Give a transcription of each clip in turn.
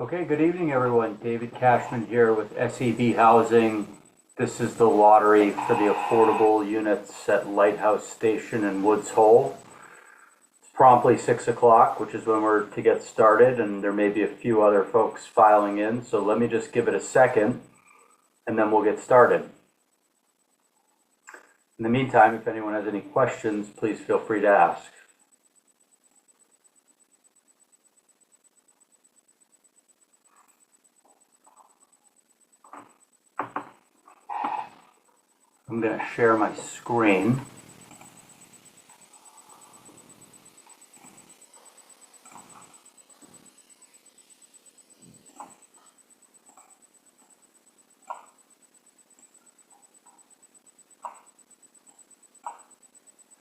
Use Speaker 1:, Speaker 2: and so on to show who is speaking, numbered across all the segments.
Speaker 1: Okay, good evening, everyone. David Cashman here with SEB Housing. This is the lottery for the affordable units at Lighthouse Station in Woods Hole. It's promptly 6 o'clock, which is when we're to get started, and there may be a few other folks filing in, so let me just give it a second, and then we'll get started. In the meantime, if anyone has any questions, please feel free to ask. I'm going to share my screen.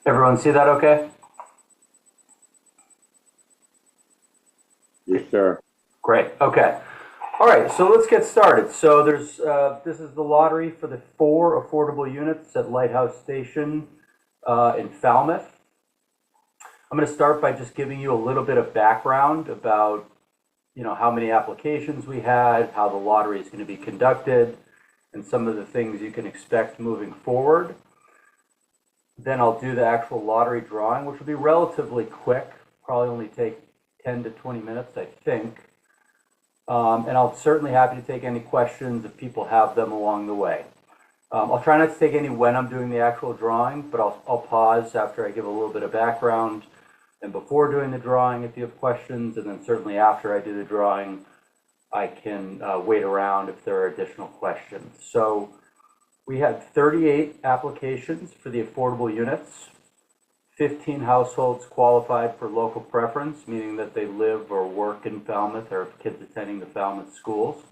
Speaker 1: Everyone see that okay?
Speaker 2: Yes, sir.
Speaker 1: Great. Okay. All right, so let's get started. So this is the lottery for the 4 affordable units at Lighthouse Station in Falmouth. I'm going to start by just giving you a little bit of background about, how many applications we had, how the lottery is going to be conducted, and some of the things you can expect moving forward. Then I'll do the actual lottery drawing, which will be relatively quick, probably only take 10 to 20 minutes, I think. And I'll certainly happy to take any questions if people have them along the way. I'll try not to take any when I'm doing the actual drawing, but I'll pause after I give a little bit of background and before doing the drawing if you have questions, and then certainly after I do the drawing, I can wait around if there are additional questions. So we had 38 applications for the affordable units. 15 households qualified for local preference, meaning that they live or work in Falmouth or have kids attending the Falmouth schools.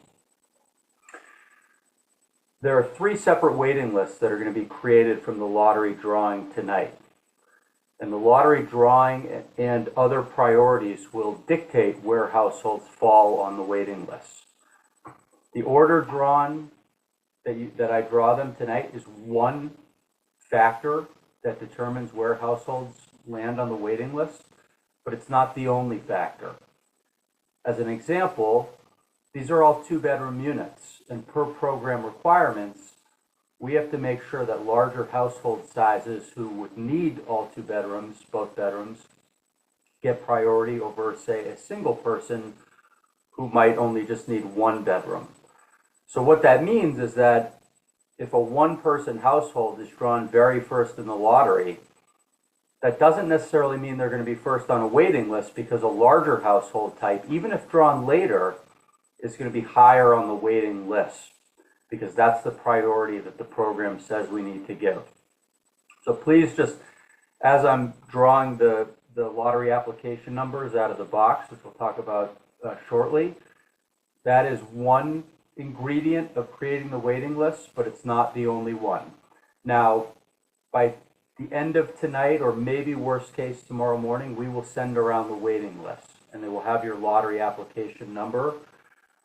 Speaker 1: There are 3 separate waiting lists that are going to be created from the lottery drawing tonight. And the lottery drawing and other priorities will dictate where households fall on the waiting list. The order drawn that I draw them tonight is one factor that determines where households land on the waiting list, but it's not the only factor. As an example, these are all 2-bedroom units, and per program requirements, we have to make sure that larger household sizes who would need all 2 bedrooms, both bedrooms, get priority over, say, a single person who might only just need 1 bedroom. So what that means is that if a 1-person household is drawn very first in the lottery, that doesn't necessarily mean they're going to be first on a waiting list, because a larger household type, even if drawn later, is going to be higher on the waiting list, because that's the priority that the program says we need to give. So please just, as I'm drawing the lottery application numbers out of the box, which we'll talk about shortly, that is one ingredient of creating the waiting list, but it's not the only one. Now, by the end of tonight, or maybe worst case tomorrow morning, we will send around the waiting list, and they will have your lottery application number,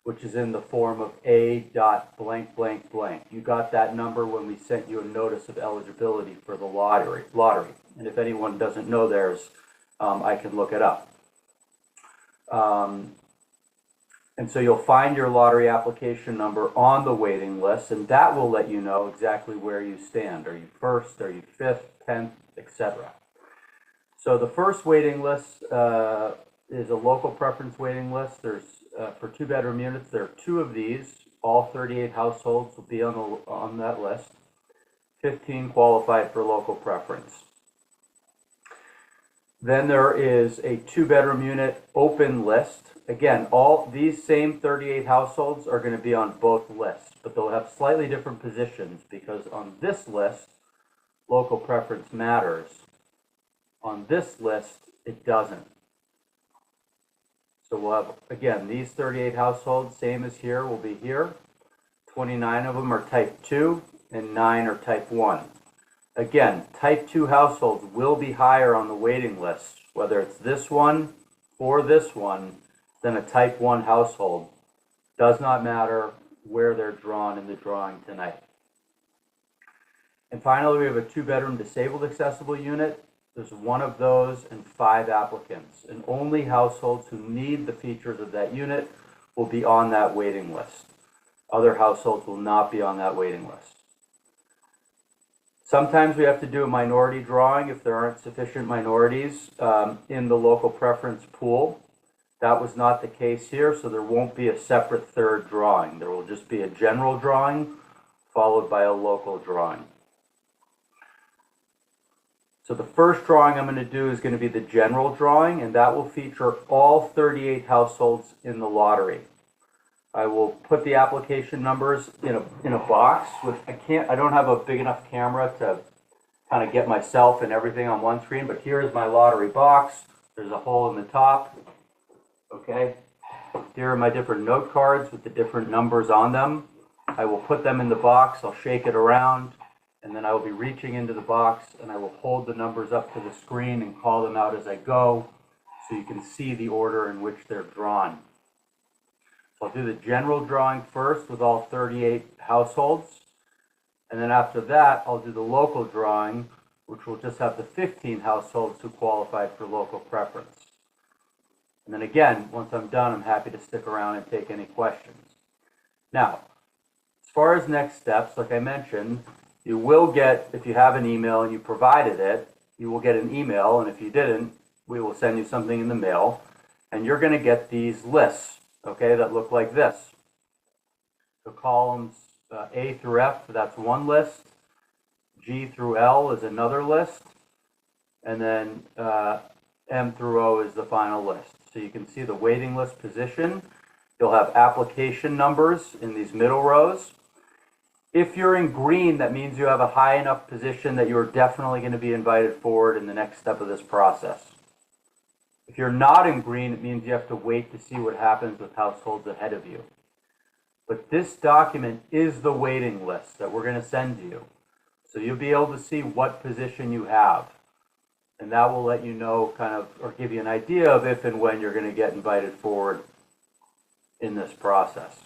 Speaker 1: which is in the form of A.blank blank blank. You got that number when we sent you a notice of eligibility for the lottery. And if anyone doesn't know theirs, I can look it up. And so you'll find your lottery application number on the waiting list, and that will let you know exactly where you stand. Are you first? Are you 5th, 10th, etc.? So the first waiting list is a local preference waiting list. There's for 2-bedroom units, there are 2 of these. All 38 households will be on that list. 15 qualified for local preference. Then there is a 2-bedroom unit open list. Again, all these same 38 households are going to be on both lists, but they'll have slightly different positions, because on this list, local preference matters. On this list, it doesn't. So we'll have, again, these 38 households, same as here, will be here. 29 of them are type 2, and 9 are type 1. Again, type 2 households will be higher on the waiting list, whether it's this one or this one, than a type 1 household. Does not matter where they're drawn in the drawing tonight. And finally, we have a 2-bedroom disabled accessible unit. There's 1 of those and 5 applicants. And only households who need the features of that unit will be on that waiting list. Other households will not be on that waiting list. Sometimes we have to do a minority drawing if there aren't sufficient minorities in the local preference pool. That was not the case here, so there won't be a separate third drawing. There will just be a general drawing followed by a local drawing. So the first drawing I'm going to do is going to be the general drawing, and that will feature all 38 households in the lottery. I will put the application numbers in a box with, I don't have a big enough camera to kind of get myself and everything on one screen, but here is my lottery box. There's a hole in the top. Okay, here are my different note cards with the different numbers on them. I will put them in the box, I'll shake it around, and then I will be reaching into the box and I will hold the numbers up to the screen and call them out as I go so you can see the order in which they're drawn. So I'll do the general drawing first with all 38 households, and then after that I'll do the local drawing, which will just have the 15 households who qualified for local preference. And then again, once I'm done, I'm happy to stick around and take any questions. Now, as far as next steps, like I mentioned, you will get, if you have an email and you provided it, you will get an email, and if you didn't, we will send you something in the mail, and you're going to get these lists, okay, that look like this. The columns A through F, that's one list. G through L is another list. And then M through O is the final list. So you can see the waiting list position. You'll have application numbers in these middle rows. If you're in green, that means you have a high enough position that you're definitely going to be invited forward in the next step of this process. If you're not in green, it means you have to wait to see what happens with households ahead of you. But this document is the waiting list that we're going to send you. So you'll be able to see what position you have. And that will let you know kind of, or give you an idea of if and when you're going to get invited forward in this process.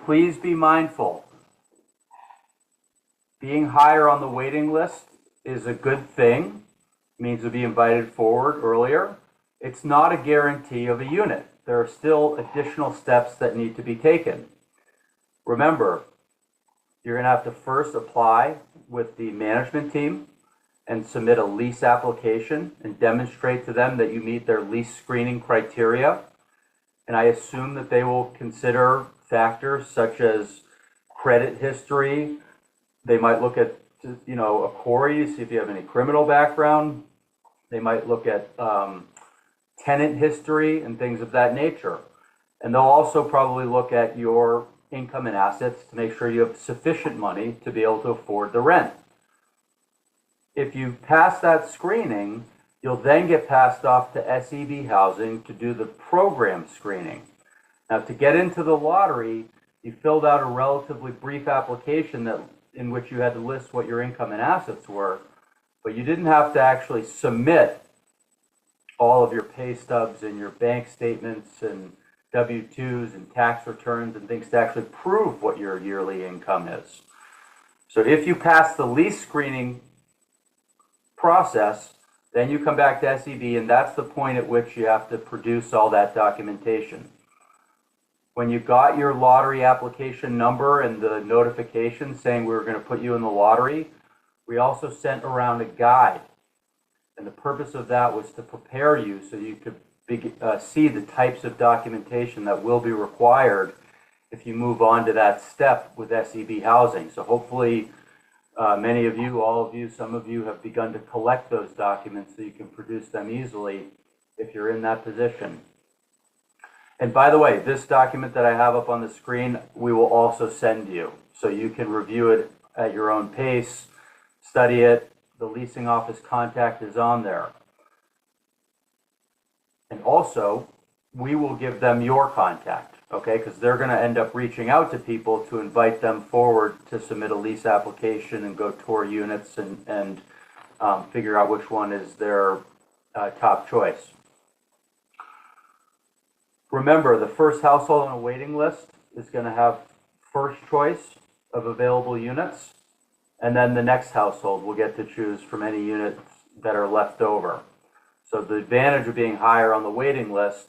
Speaker 1: Please be mindful. Being higher on the waiting list is a good thing. It means you'll be invited forward earlier. It's not a guarantee of a unit. There are still additional steps that need to be taken. Remember, you're going to have to first apply with the management team and submit a lease application and demonstrate to them that you meet their lease screening criteria. And I assume that they will consider factors such as credit history. They might look at, a query, see if you have any criminal background. They might look at tenant history and things of that nature. And they'll also probably look at your income and assets to make sure you have sufficient money to be able to afford the rent. If you pass that screening, you'll then get passed off to SEB Housing to do the program screening. Now, to get into the lottery, you filled out a relatively brief application in which you had to list what your income and assets were, but you didn't have to actually submit all of your pay stubs and your bank statements and W-2s and tax returns and things to actually prove what your yearly income is. So if you pass the lease screening process, then you come back to SEB, and that's the point at which you have to produce all that documentation. When you got your lottery application number and the notification saying we were going to put you in the lottery, we also sent around a guide. And the purpose of that was to prepare you so you could see the types of documentation that will be required if you move on to that step with SEB Housing. So hopefully many of you, all of you, some of you have begun to collect those documents so you can produce them easily if you're in that position. And by the way, this document that I have up on the screen, we will also send you so you can review it at your own pace, study it. The leasing office contact is on there. And also, we will give them your contact, okay? Because they're going to end up reaching out to people to invite them forward to submit a lease application and go tour units and figure out which one is their top choice. Remember, the first household on a waiting list is going to have first choice of available units, and then the next household will get to choose from any units that are left over. So the advantage of being higher on the waiting list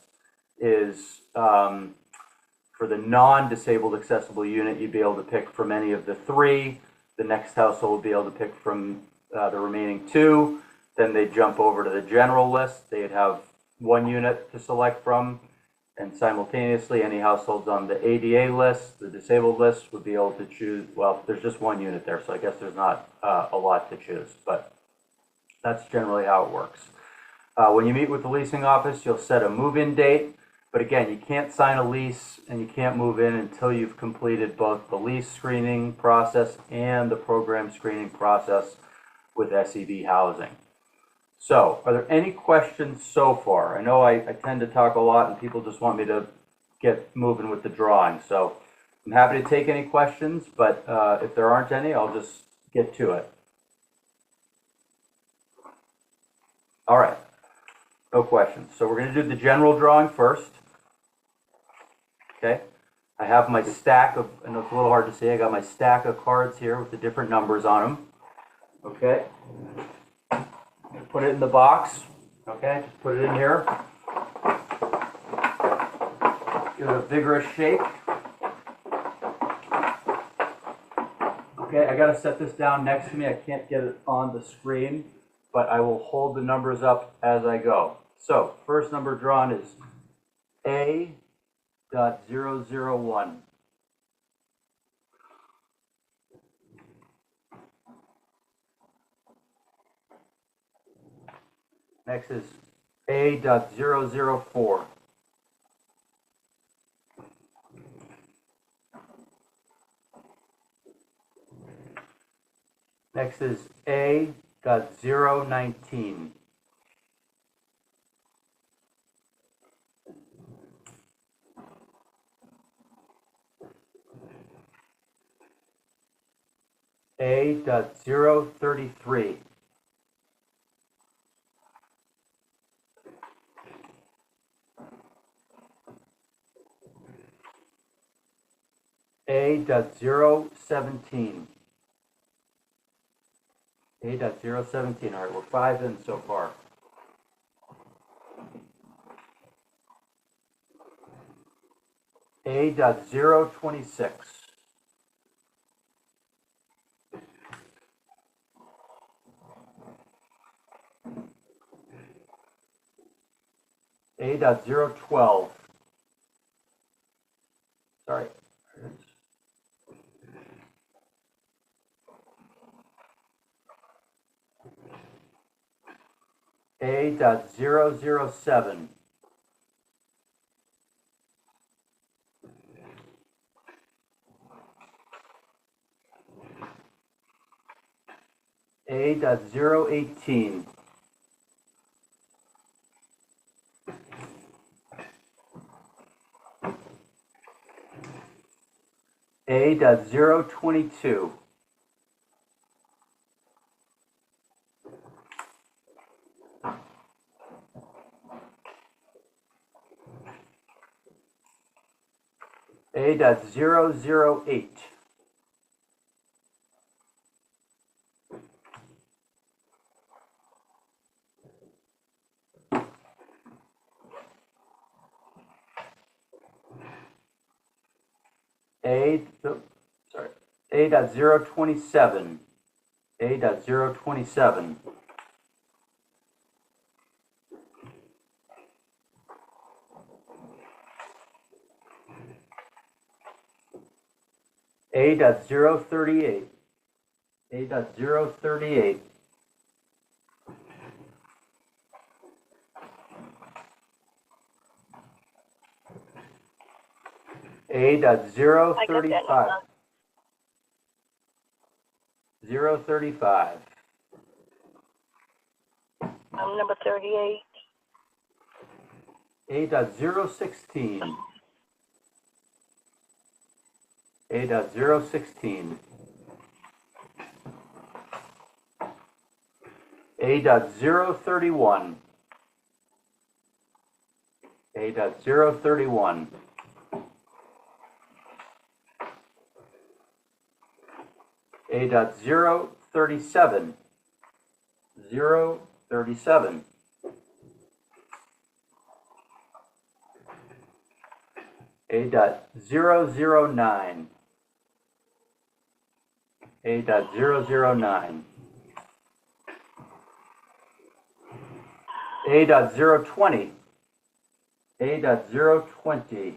Speaker 1: is for the non-disabled accessible unit, you'd be able to pick from any of the three. The next household would be able to pick from the remaining two. Then they'd jump over to the general list. They'd have one unit to select from, and simultaneously any households on the ADA list, the disabled list, would be able to choose. Well, there's just one unit there, so I guess there's not a lot to choose, but that's generally how it works. When you meet with the leasing office, you'll set a move-in date. But again, you can't sign a lease and you can't move in until you've completed both the lease screening process and the program screening process with SEB Housing. So, are there any questions so far? I know I tend to talk a lot and people just want me to get moving with the drawing. So, I'm happy to take any questions, but if there aren't any, I'll just get to it. All right, no questions. So, we're going to do the general drawing first. Okay, I have my stack of, I know it's a little hard to see, I got my stack of cards here with the different numbers on them. Okay, put it in the box. Okay, just put it in here. Give it a vigorous shake. Okay, I got to set this down next to me. I can't get it on the screen, but I will hold the numbers up as I go. So, first number drawn is A.001. Next is A.004. Next is A.019. A.033. A.017. A.017. All right, we're 5 in so far. A.026. A.012. Sorry. A.007. A.018. A.022. A.008. A.027. A.027. A.038. A.038. A.035. 035.
Speaker 2: I'm number 38.
Speaker 1: A.016. A.016. A.031. A.031. A.037. 037. A.009. A.009. A.020. A.020.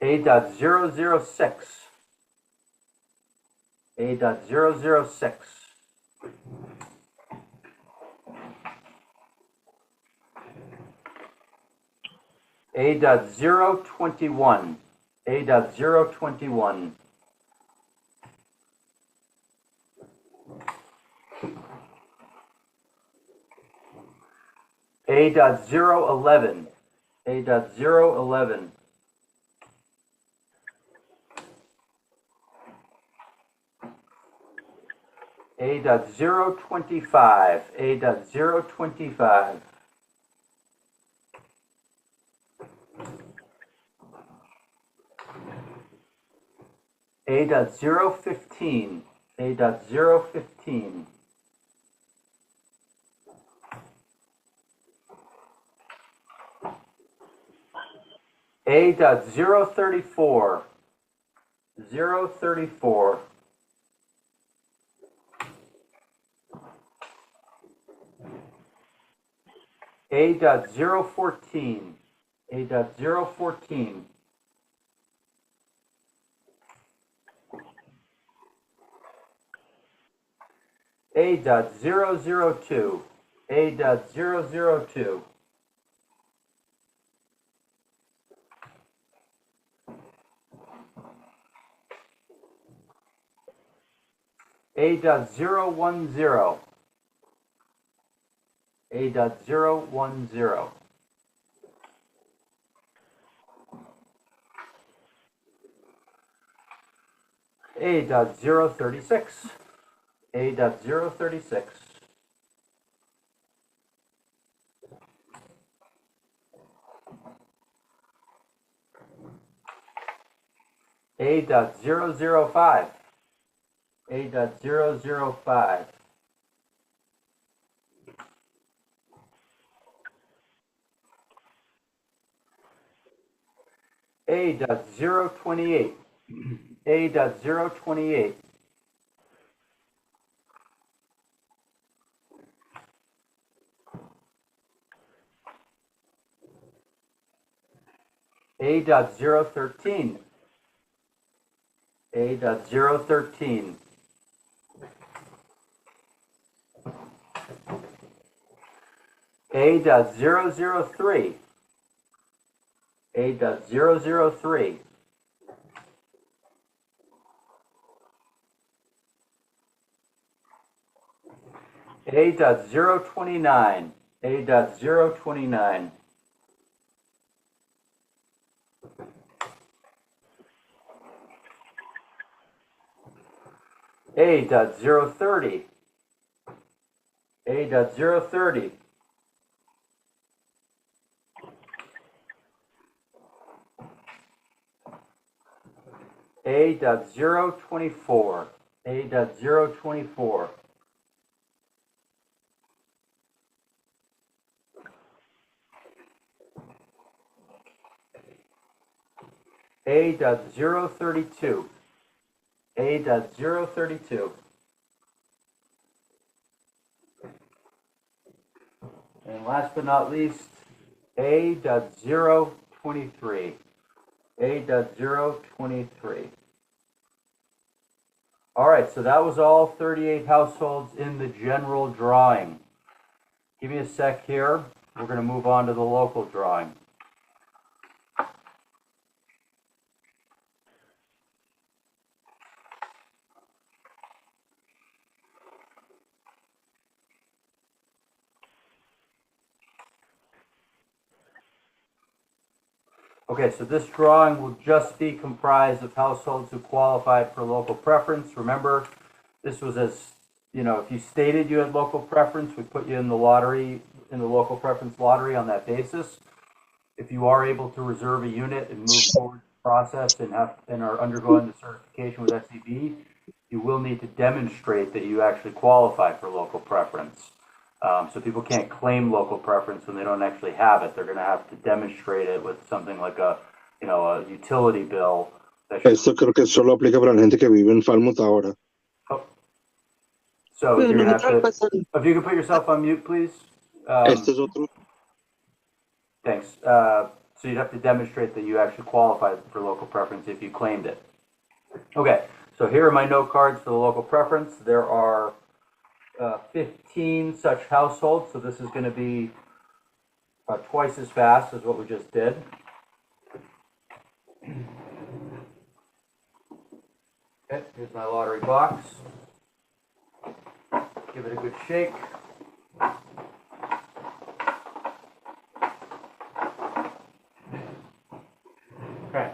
Speaker 1: A.006. A.006. A.021. A.021. A.011. A.011. A.025. A.025. A.015. A.015. A.034. 034. A.014. A.014. A.002. A.002. A.010. A.010. A.036. A.036. A.005. A.005. A.028. A.028. A.013. A.013. A.003. A.003. A.029. A.029. A.030. A.030. A.024. A.024. A.032. A.032. And last but not least, A.023. A.023. All right, so that was all 38 households in the general drawing. Give me a sec here. We're going to move on to the local drawing. Okay, so this drawing will just be comprised of households who qualified for local preference. Remember, this was if you stated you had local preference, we put you in the lottery, in the local preference lottery on that basis. If you are able to reserve a unit and move forward the process and are undergoing the certification with SEB, you will need to demonstrate that you actually qualify for local preference. So people can't claim local preference when they don't actually have it. They're going to have to demonstrate it with something like a utility bill.
Speaker 3: Esto creo que solo aplica para la gente que vive en Falmouth ahora.
Speaker 1: Oh. So you're going to have to, if you could put yourself on mute, please.
Speaker 3: Este es otro.
Speaker 1: Thanks. So you'd have to demonstrate that you actually qualified for local preference if you claimed it. Okay, so here are my note cards for the local preference. There are 15 such households, so this is going to be twice as fast as what we just did. Okay, here's my lottery box. Give it a good shake. Okay.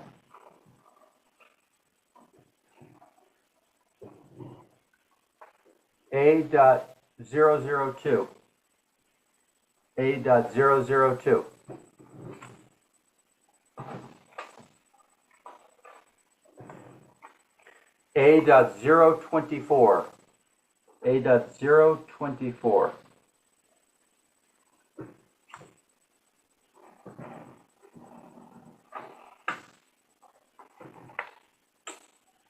Speaker 1: A.002. A.002. A.024. A.024.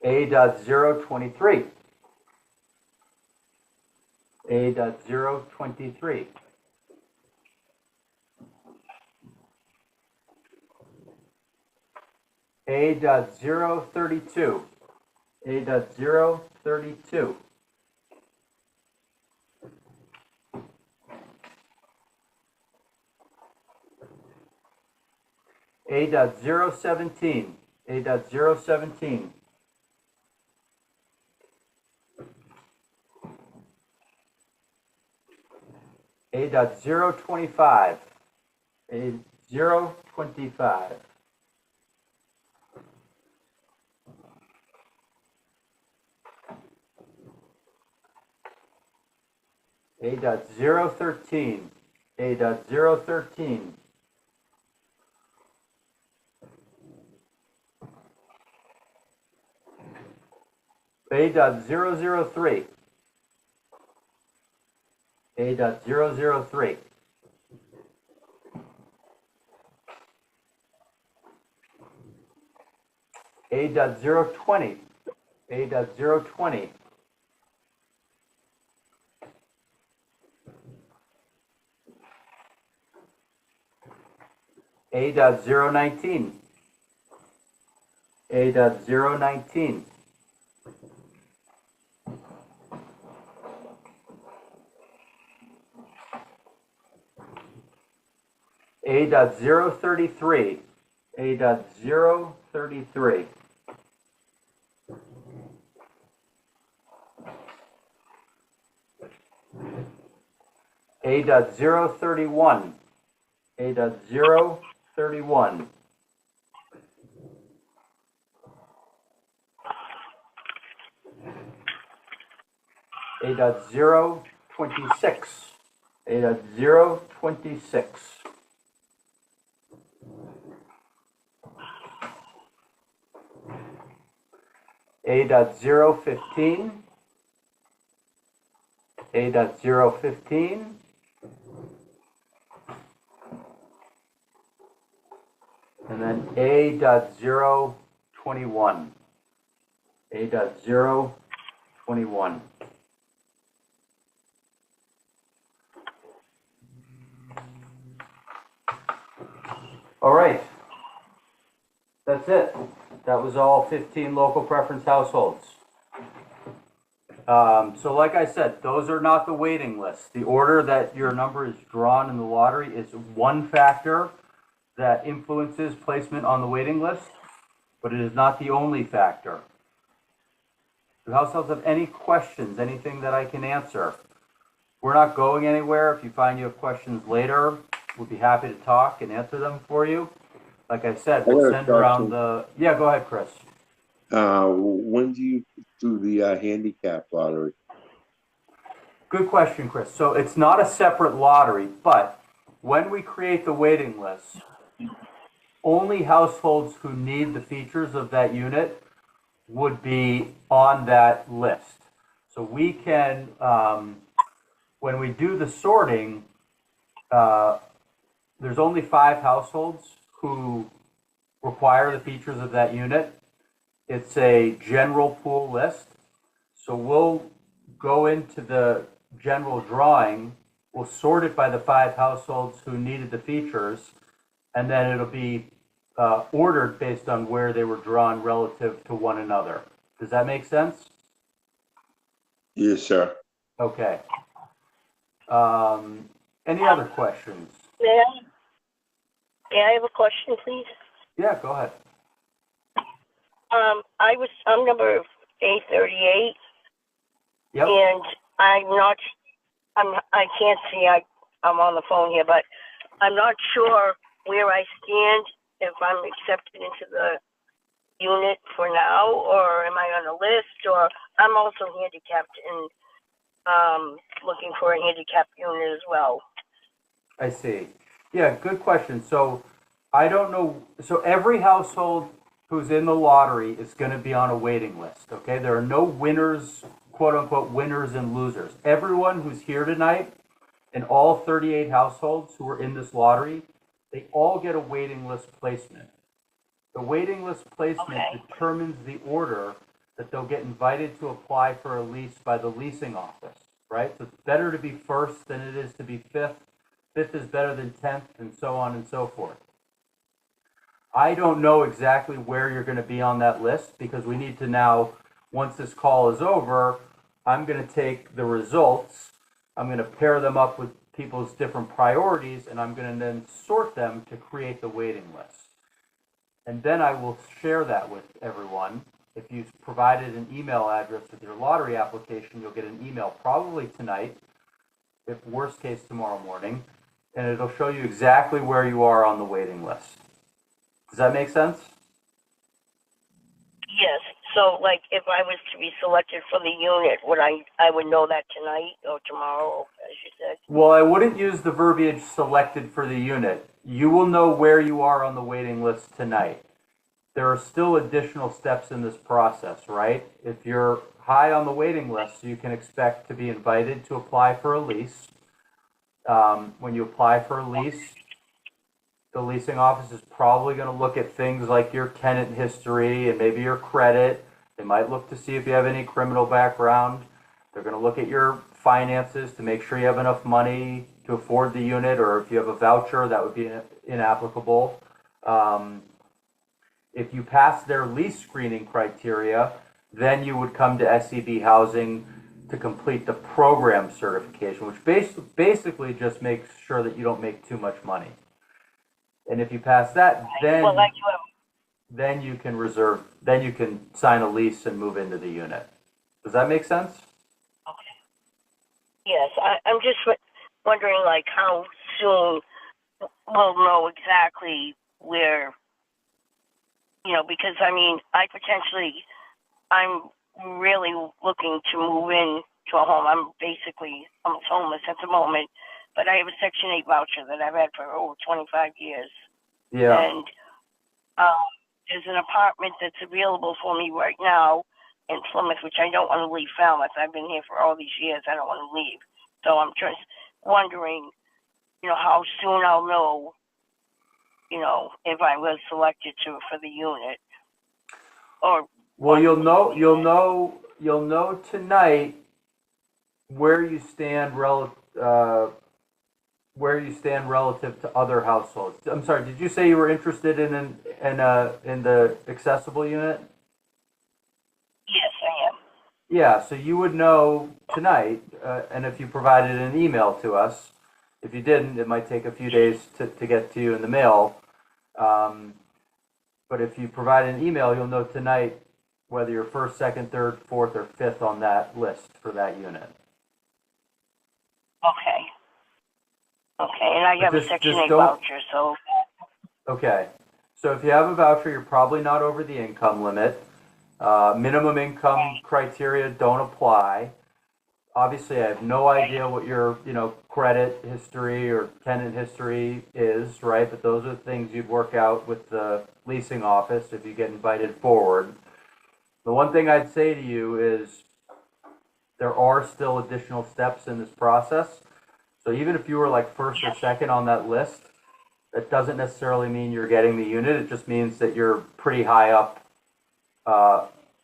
Speaker 1: A.023. A.023. A.032. A.032. A.017. A.017. A.025. A.025. A.013. A.013. A.003. A.003. A.020. A.020. A.019. A.019. A.033. A.033. A.031. A.031. A.026. A.026. A.015. A.015. And then A.021. A.021. All right. That's it. That was all 15 local preference households. So like I said, those are not the waiting list. The order that your number is drawn in the lottery is one factor that influences placement on the waiting list, but it is not the only factor. Do households have any questions, anything that I can answer? We're not going anywhere. If you find you have questions later, we'll be happy to talk and answer them for you. Like I said, we'll send around the... Yeah, go ahead, Chris.
Speaker 4: When do you do the handicap lottery?
Speaker 1: Good question, Chris. So it's not a separate lottery, but when we create the waiting list, only households who need the features of that unit would be on that list. So we can, when we do the sorting, there's only 5 households who require the features of that unit. It's a general pool list. So we'll go into the general drawing, we'll sort it by the 5 households who needed the features, and then it'll be ordered based on where they were drawn relative to one another. Does that make sense?
Speaker 4: Yes, sir.
Speaker 1: Okay. Any other questions?
Speaker 2: May I have a question, please?
Speaker 1: Yeah, go ahead.
Speaker 2: I'm number 838,
Speaker 1: Yep.
Speaker 2: and I can't see, I'm on the phone here, but I'm not sure where I stand, if I'm accepted into the unit for now, or am I on a list, or I'm also handicapped and looking for a handicapped unit as well.
Speaker 1: I see. Yeah, good question. So I don't know. So every household who's in the lottery is going to be on a waiting list. Okay, there are no winners, quote unquote, winners and losers. Everyone who's here tonight and all 38 households who are in this lottery, they all get a waiting list placement. The waiting list placement determines the order that they'll get invited to apply for a lease by the leasing office, right? So it's better to be first than it is to be fifth. Fifth is better than 10th, and so on and so forth. I don't know exactly where you're going to be on that list because we need to now, once this call is over, I'm going to take the results, I'm going to pair them up with people's different priorities, and I'm going to then sort them to create the waiting list. And then I will share that with everyone. If you've provided an email address with your lottery application, you'll get an email probably tonight, if worst case tomorrow morning, and it'll show you exactly where you are on the waiting list. Does that make sense?
Speaker 2: Yes. So, like, if I was to be selected for the unit, I would know that tonight or tomorrow, as you said?
Speaker 1: Well, I wouldn't use the verbiage selected for the unit. You will know where you are on the waiting list tonight. There are still additional steps in this process, right? If you're high on the waiting list, you can expect to be invited to apply for a lease. When you apply for a lease, the leasing office is probably going to look at things like your tenant history and maybe your credit. They might look to see if you have any criminal background. They're going to look at your finances to make sure you have enough money to afford the unit, or if you have a voucher, that would be inapplicable. If you pass their lease screening criteria, then you would come to SEB Housing to complete the program certification, which basically just makes sure that you don't make too much money. And if you pass that, then you can sign a lease and move into the unit. Does that make sense?
Speaker 2: Okay. Yes, I'm just wondering, like, how soon we'll know exactly where, because, I mean, I'm really looking to move in to a home. I'm almost homeless at the moment, but I have a Section 8 voucher that I've had for over 25 years.
Speaker 1: Yeah.
Speaker 2: And there's an apartment that's available for me right now in Plymouth, which I don't want to leave Falmouth. I've been here for all these years. I don't want to leave. So I'm just wondering, how soon I'll know, if I was selected for the unit.
Speaker 1: You'll know tonight where you stand relative to other households. I'm sorry, did you say you were interested in the accessible unit?
Speaker 2: Yes, I am.
Speaker 1: Yeah, so you would know tonight, and if you provided an email to us. If you didn't, it might take a few days to get to you in the mail. But if you provide an email, you'll know tonight whether you're first, second, third, fourth, or fifth on that list for that unit.
Speaker 2: Okay. Okay, and I have a Section 8 voucher, so...
Speaker 1: Okay. So if you have a voucher, you're probably not over the income limit. Minimum income criteria don't apply. Obviously, I have no idea what your, credit history or tenant history is, right? But those are the things you'd work out with the leasing office if you get invited forward. The one thing I'd say to you is there are still additional steps in this process. So even if you were like first or second on that list, that doesn't necessarily mean you're getting the unit. It just means that you're pretty high up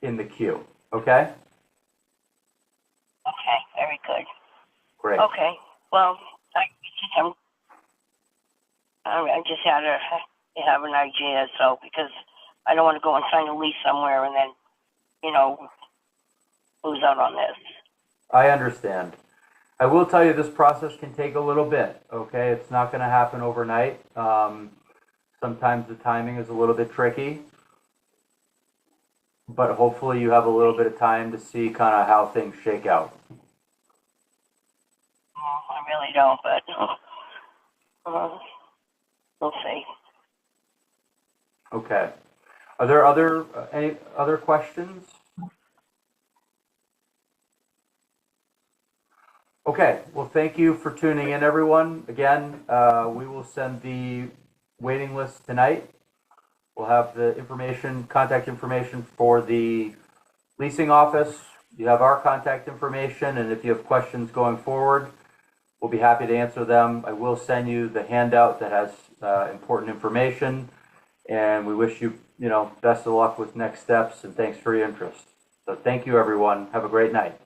Speaker 1: in the queue. Okay?
Speaker 2: Okay, very good.
Speaker 1: Great.
Speaker 2: Okay, well, I just had to have an idea, so, because I don't want to go and sign a lease somewhere and then, lose out on this.
Speaker 1: I understand. I will tell you this process can take a little bit, okay? It's not going to happen overnight. Sometimes the timing is a little bit tricky, but hopefully you have a little bit of time to see kind of how things shake out.
Speaker 2: I really don't, but we'll see.
Speaker 1: Okay. Are there any other questions? Okay, well, thank you for tuning in, everyone. Again, we will send the waiting list tonight. We'll have the contact information for the leasing office. You have our contact information, and if you have questions going forward, we'll be happy to answer them. I will send you the handout that has important information, and we wish you, best of luck with next steps, and thanks for your interest. So thank you, everyone. Have a great night.